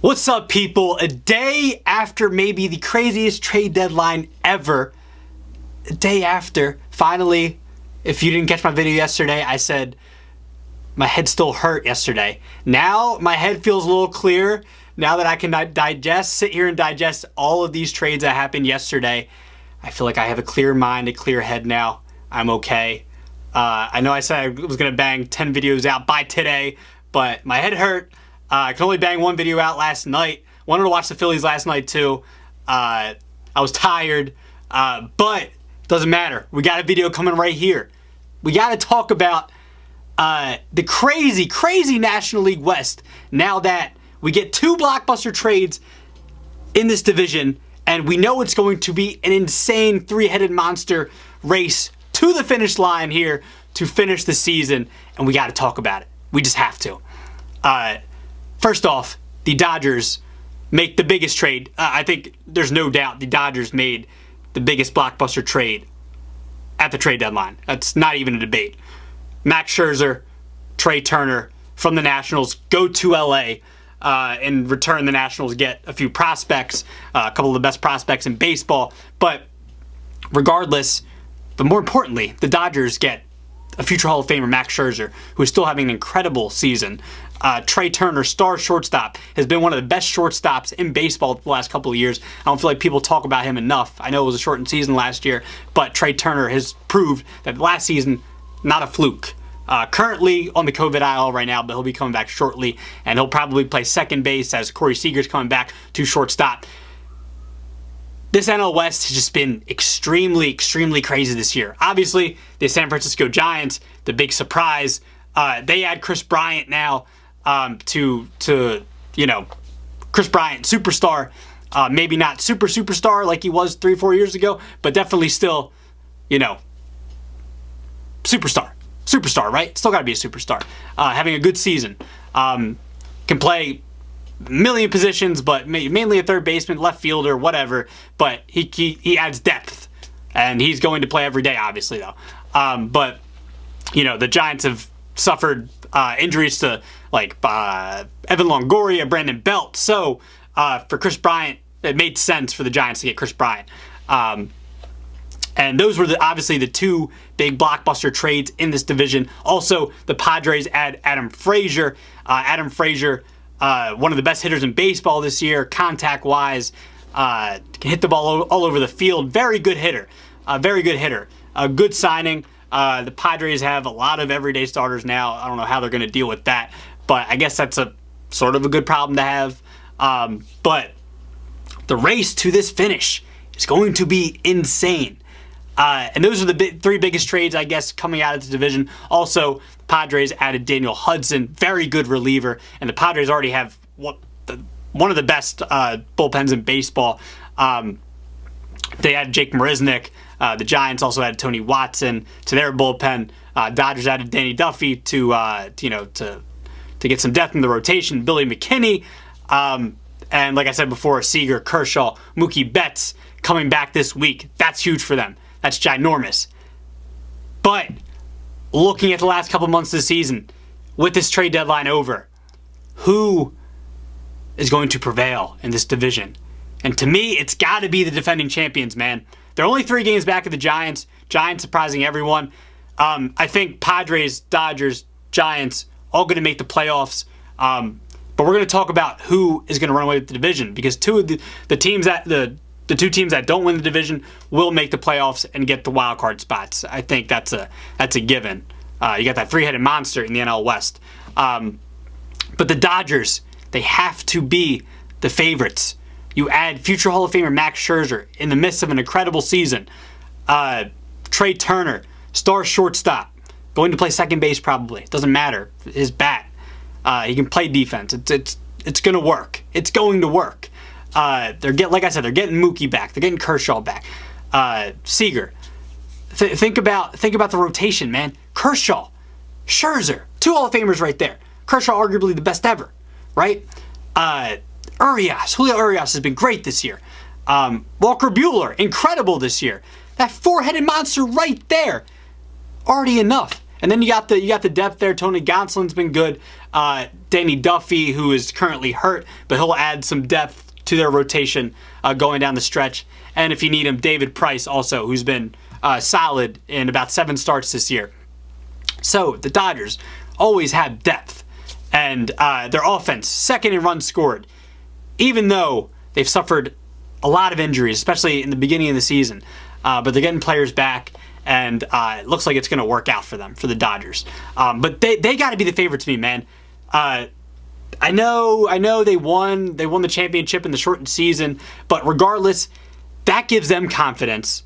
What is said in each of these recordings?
What's up, people? A day after maybe the craziest trade deadline ever, a day after, finally, if you didn't catch my video yesterday, I said my head still hurt yesterday. Now my head feels a little clearer. Now that I can sit here and digest all of these trades that happened yesterday, I feel like I have a clear mind, a clear head now. I'm okay. I know I said I was going to bang 10 videos out by today, but my head hurt. I could only bang one video out last night. Wanted to watch the Phillies last night too. I was tired, but it doesn't matter. We got a video coming right here. We got to talk about the crazy National League West now that we get two blockbuster trades in this division, and we know it's going to be an insane three-headed monster race to the finish line here to finish the season, and we got to talk about it. We just have to. First off, the Dodgers make the biggest trade. I think there's no doubt the Dodgers made the biggest blockbuster trade at the trade deadline. That's not even a debate. Max Scherzer, Trea Turner from the Nationals go to LA. In return, the Nationals get a few prospects, a couple of the best prospects in baseball. But regardless, but more importantly, the Dodgers get a future Hall of Famer, Max Scherzer, who is still having an incredible season. Trea Turner, star shortstop, has been one of the best shortstops in baseball the last couple of years. I don't feel like people talk about him enough. I know it was a shortened season last year, but Trea Turner has proved that last season, not a fluke. Currently on the COVID IL right now, but he'll be coming back shortly, and he'll probably play second base as Corey Seager's coming back to shortstop. This NL West has just been extremely crazy this year. Obviously, the San Francisco Giants, the big surprise. They add Kris Bryant now to Kris Bryant, superstar. Maybe not superstar like he was 3-4 years ago, but definitely still, superstar. Superstar, right? Still got to be a superstar. Having a good season. Can play a million positions, but mainly a third baseman, left fielder, whatever. But he adds depth, and he's going to play every day, obviously, though. But the Giants have suffered injuries to Evan Longoria, Brandon Belt. So for Kris Bryant, it made sense for the Giants to get Kris Bryant. And those were obviously the two big blockbuster trades in this division. Also, the Padres add Adam Frazier. Adam Frazier, one of the best hitters in baseball this year, contact-wise, can hit the ball all over the field. Very good hitter. A good signing. The Padres have a lot of everyday starters now. I don't know how they're going to deal with that, but I guess that's a sort of a good problem to have. But the race to this finish is going to be insane. And those are the three biggest trades, I guess, coming out of the division. Also, the Padres added Daniel Hudson, very good reliever, and the Padres already have one of the best bullpens in baseball. They added Jake Marisnick. The Giants also added Tony Watson to their bullpen. Dodgers added Danny Duffy to get some depth in the rotation. Billy McKinney, and like I said before, Seager, Kershaw, Mookie Betts coming back this week. That's huge for them. That's ginormous. But looking at the last couple months of the season, with this trade deadline over, who is going to prevail in this division? And to me, it's got to be the defending champions, man. They're only 3 games back of the Giants. Giants surprising everyone. I think Padres, Dodgers, Giants, all going to make the playoffs. But we're going to talk about who is going to run away with the division, because two of the teams that the two teams that don't win the division will make the playoffs and get the wild card spots. I think that's a given. You got that three-headed monster in the NL West. But the Dodgers, they have to be the favorites. You add future Hall of Famer Max Scherzer in the midst of an incredible season. Trea Turner, star shortstop, going to play second base probably. Doesn't matter. His bat. He can play defense. It's going to work. It's going to work. Like I said, they're getting Mookie back. They're getting Kershaw back. Seager. Think about the rotation, man. Kershaw, Scherzer, 2 Hall of Famers right there. Kershaw, arguably the best ever, right? Julio Urias has been great this year. Walker Buehler, incredible this year. That 4-headed monster right there, already enough. And then you got the depth there. Tony Gonsolin's been good. Danny Duffy, who is currently hurt, but he'll add some depth to their rotation going down the stretch. And if you need him, David Price also, who's been solid in about 7 starts this year. So the Dodgers always have depth. And their offense, second in runs scored, even though they've suffered a lot of injuries, especially in the beginning of the season. But they're getting players back, and it looks like it's going to work out for them, for the Dodgers. But they got to be the favorite to me, man. I know they won the championship in the shortened season, but regardless, that gives them confidence.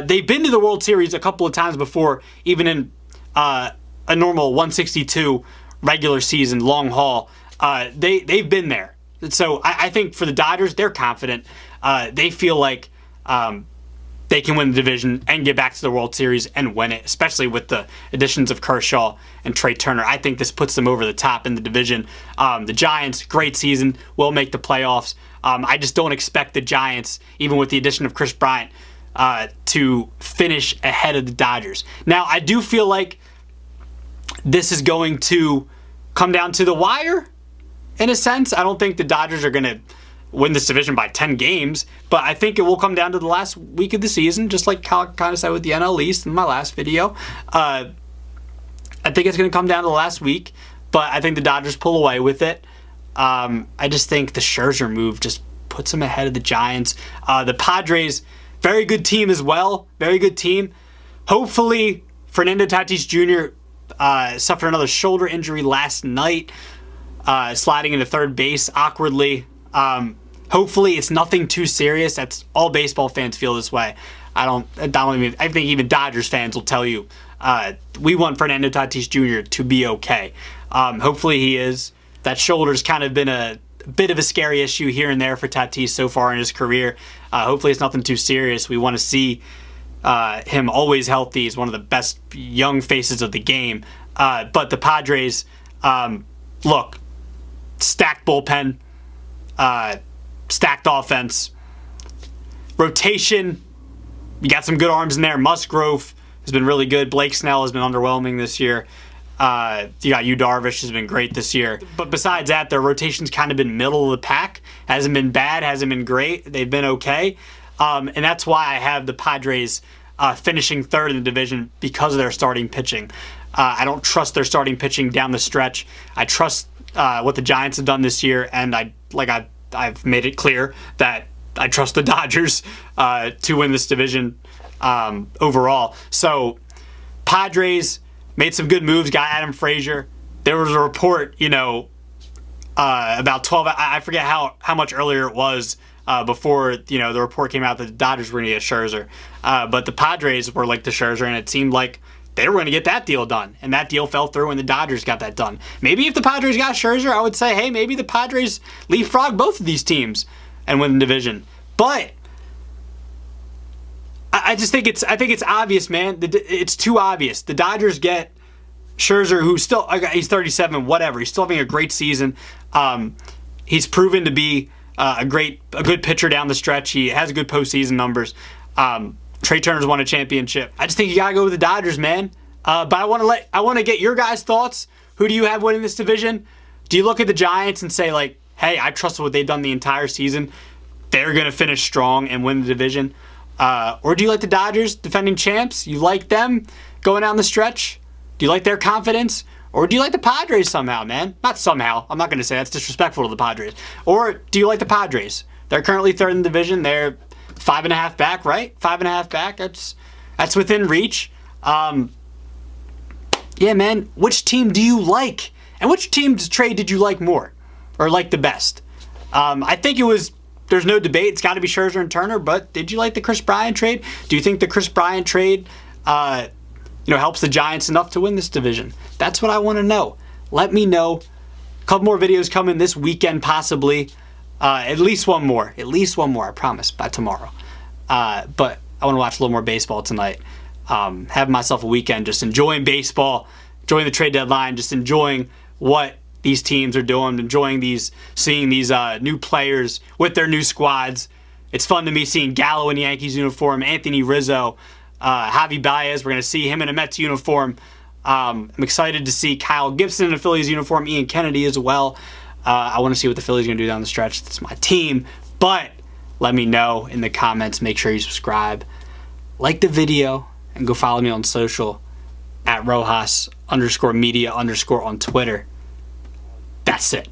They've been to the World Series a couple of times before, even in a normal 162 regular season long haul. They've been there. So I think for the Dodgers, they're confident. They feel like they can win the division and get back to the World Series and win it, especially with the additions of Kershaw and Trea Turner. I think this puts them over the top in the division. The Giants, great season, will make the playoffs. I just don't expect the Giants, even with the addition of Kris Bryant, to finish ahead of the Dodgers. Now, I do feel like this is going to come down to the wire, in a sense. I don't think the Dodgers are going to win this division by 10 games, but I think it will come down to the last week of the season, just like how I kind of said with the NL East in my last video. I think it's going to come down to the last week, but I think the Dodgers pull away with it. I just think the Scherzer move just puts them ahead of the Giants. The Padres, very good team as well, very good team. Hopefully, Fernando Tatis Jr. Suffered another shoulder injury last night, sliding into third base awkwardly. Hopefully it's nothing too serious. That's all baseball fans feel this way. I think even Dodgers fans will tell you we want Fernando Tatis Jr. to be okay. Hopefully he is. That shoulder's kind of been a bit of a scary issue here and there for Tatis so far in his career. Hopefully it's nothing too serious. We want to see him always healthy. He's one of the best young faces of the game. But the Padres, look, stacked bullpen, stacked offense, rotation. You got some good arms in there. Musgrove has been really good. Blake Snell has been underwhelming this year. You got Yu Darvish has been great this year. But besides that, their rotation's kind of been middle of the pack. Hasn't been bad, hasn't been great. They've been okay. And that's why I have the Padres finishing third in the division, because of their starting pitching. I don't trust their starting pitching down the stretch. I trust what the Giants have done this year, and I've made it clear that I trust the Dodgers to win this division overall. So Padres made some good moves, got Adam Frazier. There was a report, about 12, I forget how much earlier it was, before the report came out that the Dodgers were going to get Scherzer. But the Padres were like the Scherzer, and it seemed like they were going to get that deal done. And that deal fell through, and the Dodgers got that done. Maybe if the Padres got Scherzer, I would say, hey, maybe the Padres leapfrog both of these teams and win the division. But I just think it's obvious, man. It's too obvious. The Dodgers get Scherzer, who's still, he's 37, whatever. He's still having a great season. He's proven to be a good pitcher down the stretch. He has good postseason numbers. Trea Turner's won a championship. I just think you gotta go with the Dodgers, man. But I want to get your guys' thoughts. Who do you have winning this division? Do you look at the Giants and say, like, hey, I trust what they've done the entire season. They're gonna finish strong and win the division. Or do you like the Dodgers, defending champs? You like them going down the stretch? Do you like their confidence? Or do you like the Padres somehow, man? Not somehow. I'm not going to say that's disrespectful to the Padres. Or do you like the Padres? They're currently third in the division. They're 5.5 back, right? 5.5 back. That's within reach. Yeah, man. Which team do you like? And which team's trade did you like more? Or like the best? I think there's no debate. It's got to be Scherzer and Turner. But did you like the Kris Bryant trade? Do you think the Kris Bryant trade helps the Giants enough to win this division? That's what I want to know. Let me know. A couple more videos coming this weekend, possibly. At least one more, I promise, by tomorrow. But I want to watch a little more baseball tonight. Have myself a weekend just enjoying baseball, enjoying the trade deadline, just enjoying what these teams are doing, seeing these new players with their new squads. It's fun to me seeing Gallo in the Yankees uniform, Anthony Rizzo, Javi Baez. We're going to see him in a Mets uniform. I'm excited to see Kyle Gibson in a Phillies uniform, Ian Kennedy as well. I want to see what the Phillies are going to do down the stretch. That's my team. But let me know in the comments. Make sure you subscribe, like the video, and go follow me on social at Rojas_media_ on Twitter. That's it.